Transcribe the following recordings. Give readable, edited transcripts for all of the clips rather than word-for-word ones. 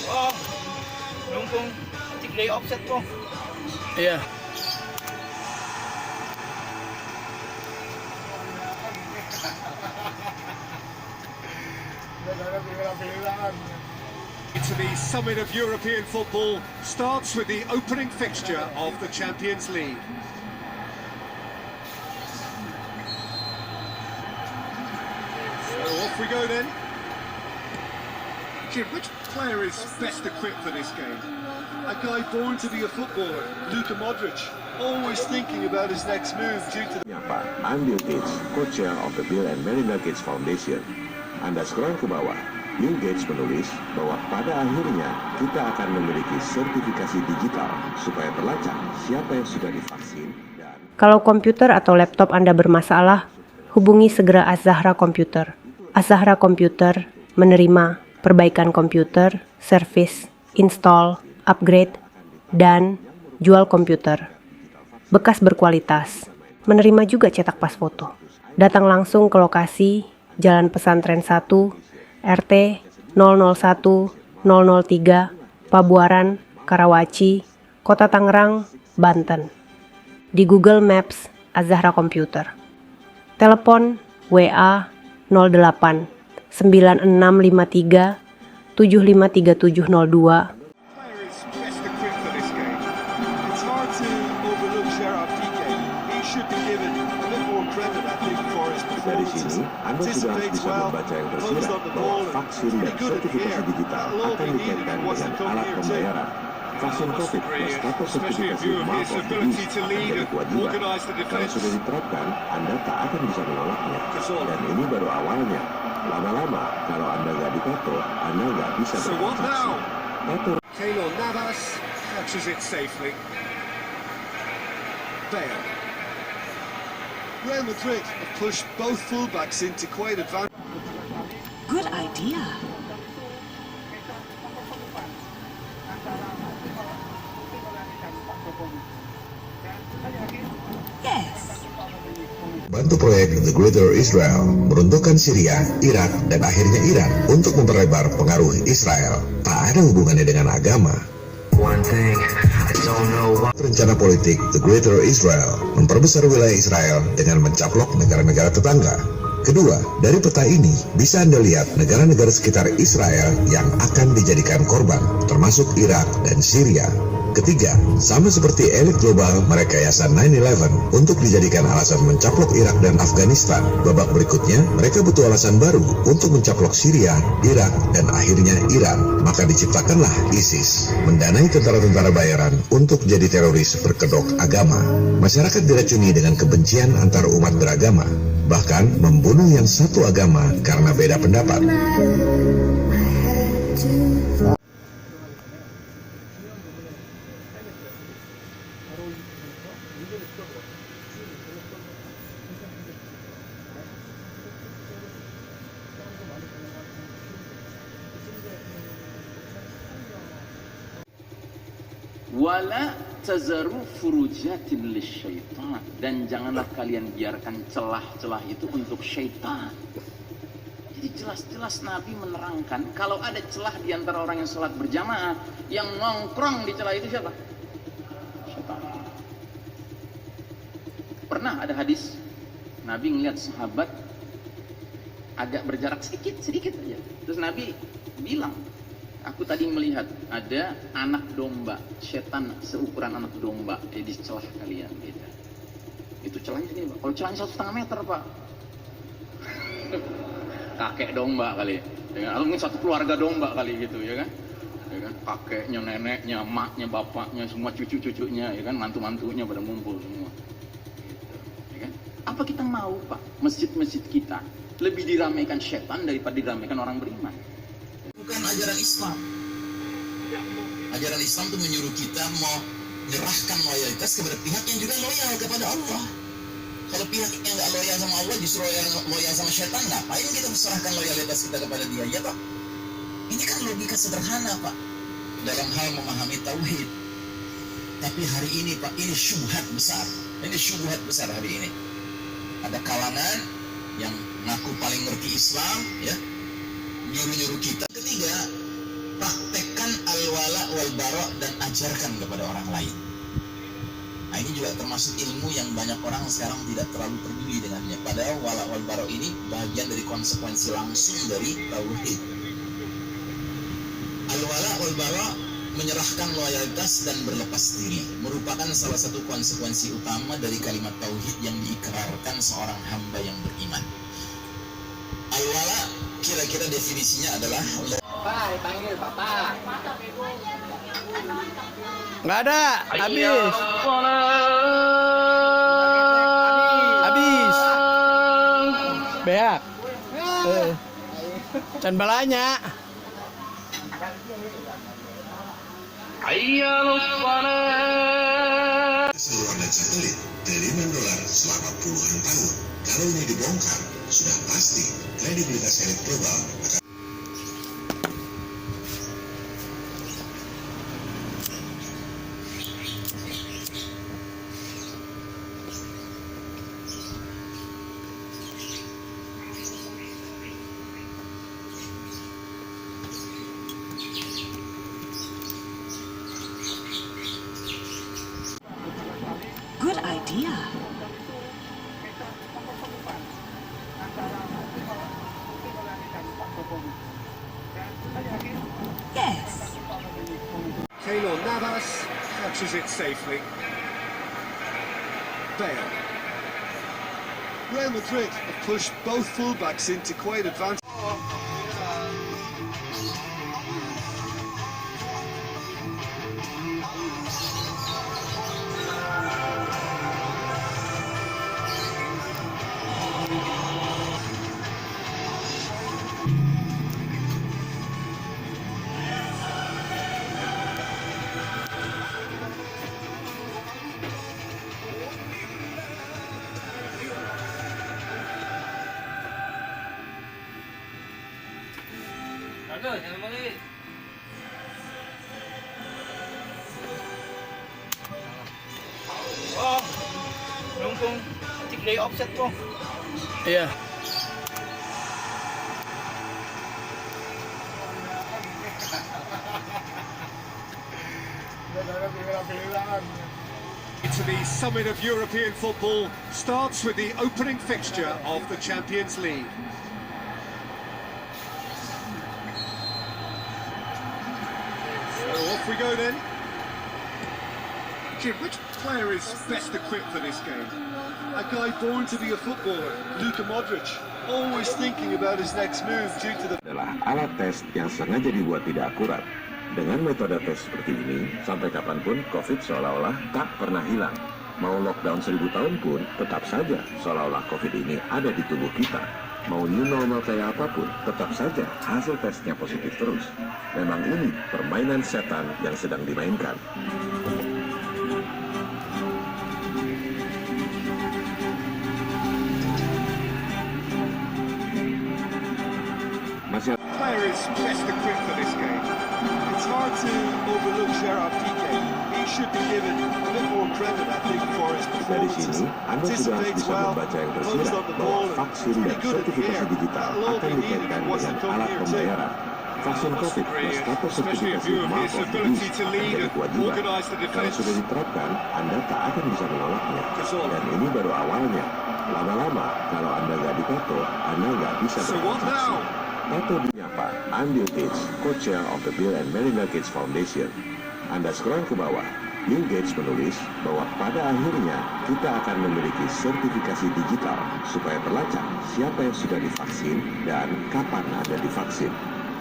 Oh, nungkung play offset mo. Iya. The summit of European football starts with the opening fixture of the Champions League. So off we go then. Jim, which player is best equipped for this game? A guy born to be a footballer, Luka Modric, always thinking about his next move due to Pak, I'm Bill Gates, co-chair of the Bill and Melinda Gates Foundation. Anda scroll ke bawah. Bill Gates menulis bahwa pada akhirnya kita akan memiliki sertifikasi digital supaya terlacak siapa yang sudah divaksin dan... Kalau komputer atau laptop Anda bermasalah, hubungi segera Az-Zahra Computer. Az-Zahra Computer menerima perbaikan komputer, servis, install, upgrade, dan jual komputer. Bekas berkualitas. Menerima juga cetak pas foto. Datang langsung ke lokasi Jalan Pesantren 1, RT 001-003, Pabuaran, Karawaci, Kota Tangerang, Banten. Di Google Maps, Az-Zahra Computer. Telepon WA 08 9653 753702. Player is best equipped for this game. It's hard to overlook Gerard Piqué. He should be given a bit more credit, I think, for his Dari performances. sini, Anda sudah Anticipates bisa well, membaca yang posed tersirat on the bahwa ball, vaksin pretty dan good at the sertifikasi air. digital That'll all akan be needed dikaitkan if he wants dengan to come alat here too. pembayaran. Vaksin COVID plus atau Especially in sertifikasi view of Mark his of the ability Beast to akan lead jadi and kewajiban. organise the Kalau defence. sudah diterapkan, Anda tak akan bisa menolaknya. Dan ini baru awalnya. Lama-lama, kalau Anda nggak ditato, Anda nggak bisa So what bertransaksi. now? Tato Keylor Navas catches it safely. Bale. Real Madrid have pushed both fullbacks into quite advanced. Good idea. Yes. Bantu proyek The Greater Israel, meruntuhkan Syria, Irak, dan akhirnya Iran untuk memperlebar pengaruh Israel. Tak ada hubungannya dengan agama. Rencana politik The Greater Israel memperbesar wilayah Israel dengan mencaplok negara-negara tetangga. Kedua, dari peta ini bisa Anda lihat negara-negara sekitar Israel yang akan dijadikan korban, termasuk Irak dan Syria. Ketiga, sama seperti elit global merekayasa 9/11 untuk dijadikan alasan mencaplok Irak dan Afghanistan. Babak berikutnya, mereka butuh alasan baru untuk mencaplok Syria, Irak, dan akhirnya Iran. Maka diciptakanlah ISIS, mendanai tentara-tentara bayaran untuk jadi teroris berkedok agama. Masyarakat diracuni dengan kebencian antar umat beragama, bahkan membunuh yang satu agama karena beda pendapat. Wala tazaru furujatin lisyaitan, dan janganlah kalian biarkan celah-celah itu untuk syaitan. Jadi jelas-jelas Nabi menerangkan kalau ada celah di antara orang yang sholat berjamaah, yang nongkrong di celah itu siapa? Syaitan. Pernah ada hadis Nabi ngeliat sahabat agak berjarak sedikit aja, terus Nabi bilang, aku tadi melihat ada anak domba, setan seukuran anak domba di celah kalian gitu. Itu celahnya segini, Pak. Kalau celahnya 1,5 meter, Pak. Kakek domba kali. Atau mungkin satu keluarga domba kali gitu, ya kan? Ya kan? Kakeknya, neneknya, emaknya, bapaknya, semua cucu-cucunya, ya kan? Mantu-mantunya pada ngumpul semua. Gitu, ya kan? Apa kita mau, Pak? Masjid-masjid kita lebih diramaikan setan daripada diramaikan orang beriman. Bukan ajaran Islam. Ajaran Islam itu menyuruh kita mau menyerahkan loyalitas kepada pihak yang juga loyal kepada Allah. Kalau pihak yang nggak loyal sama Allah justru loyal sama setan, ngapain kita serahkan loyalitas kita kepada dia? Ya Pak, ini kan logika sederhana Pak dalam hal memahami tauhid. Tapi hari ini Pak, ini syubhat besar. Ini syubhat besar hari ini. Ada kalangan yang ngaku paling ngerti Islam, ya, nyuruh-nyuruh kita. Ketiga, praktekkan al-wala wal bara dan ajarkan kepada orang lain. Nah, ini juga termasuk ilmu yang banyak orang sekarang tidak terlalu peduli dengannya. Padahal wala wal bara ini bagian dari konsekuensi langsung dari tauhid. Al-wala wal bara, menyerahkan loyalitas dan berlepas diri, merupakan salah satu konsekuensi utama dari kalimat tauhid yang diikrarkan seorang hamba yang beriman. Al-wala kira-kira definisinya adalah Nggak ada, habis. Habis. Beak. Can balanya. Saluran dan satelit triliunan dolar selama puluhan tahun. Kalau ini dibongkar, sudah pasti kredibilitas elit global akan Good idea. Yes. Keylor Navas catches it safely. Bale. Real Madrid have pushed both fullbacks into quite advanced. Oh, nungkung tiglay offset po. Iya. To the summit of European football starts with the opening fixture of the Champions League. So off we go then. Jim, which player is best equipped for this game? A guy born to be a footballer, Luka Modric, always thinking about his next move due to the Adalah alat tes yang sengaja dibuat tidak akurat. Dengan metode tes seperti ini, sampai kapanpun COVID seolah-olah tak pernah hilang. Mau lockdown 1000 tahun pun, tetap saja seolah-olah COVID ini ada di tubuh kita. Mau new normal kayak apapun, tetap saja hasil tesnya positif terus. Memang ini permainan setan yang sedang dimainkan. Masih Player is best equipped for this game. It's hard to overlook Gerard Piqué. He should be given a bit more credit, I think, for his dari performances. sini, Anda sudah Anticipates bisa well, membaca yang goes tersirat on the bahwa ball, vaksin pretty dan good at the sertifikasi air. digital That'll all akan be needed dikaitkan in what's dengan to come alat here too. pembayaran. Vaksin COVID plus atau especially in sertifikasi view of Mark his of the ability Beast to akan lead jadi and kewajiban. organise the Kalau defence. sudah diterapkan, Anda tak akan bisa menolaknya. Dan ini baru awalnya. Lama-lama, kalau Anda nggak ditato, Anda nggak bisa So what bertransaksi. now? Tato dinyapa, Andy Gates, co-chair of the Bill and Melinda Gates Foundation. Anda scroll ke bawah, Bill Gates menulis bahwa pada akhirnya kita akan memiliki sertifikasi digital supaya terlacak siapa yang sudah divaksin dan kapan Anda divaksin.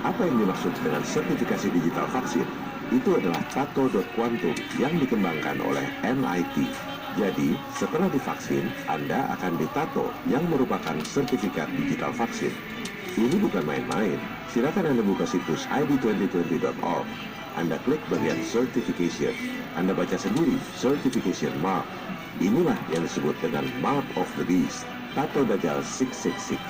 Apa yang dimaksud dengan sertifikasi digital vaksin? Itu adalah tato.quantum yang dikembangkan oleh MIT. Jadi, setelah divaksin, Anda akan ditato yang merupakan sertifikat digital vaksin. Ini bukan main-main. Silakan Anda buka situs id2020.org. Anda klik bagian Certification. Anda baca sendiri Certification Mark. Inilah yang disebut dengan Mark of the Beast, Tato Dajjal 666.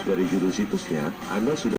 Dari judul situsnya, Anda sudah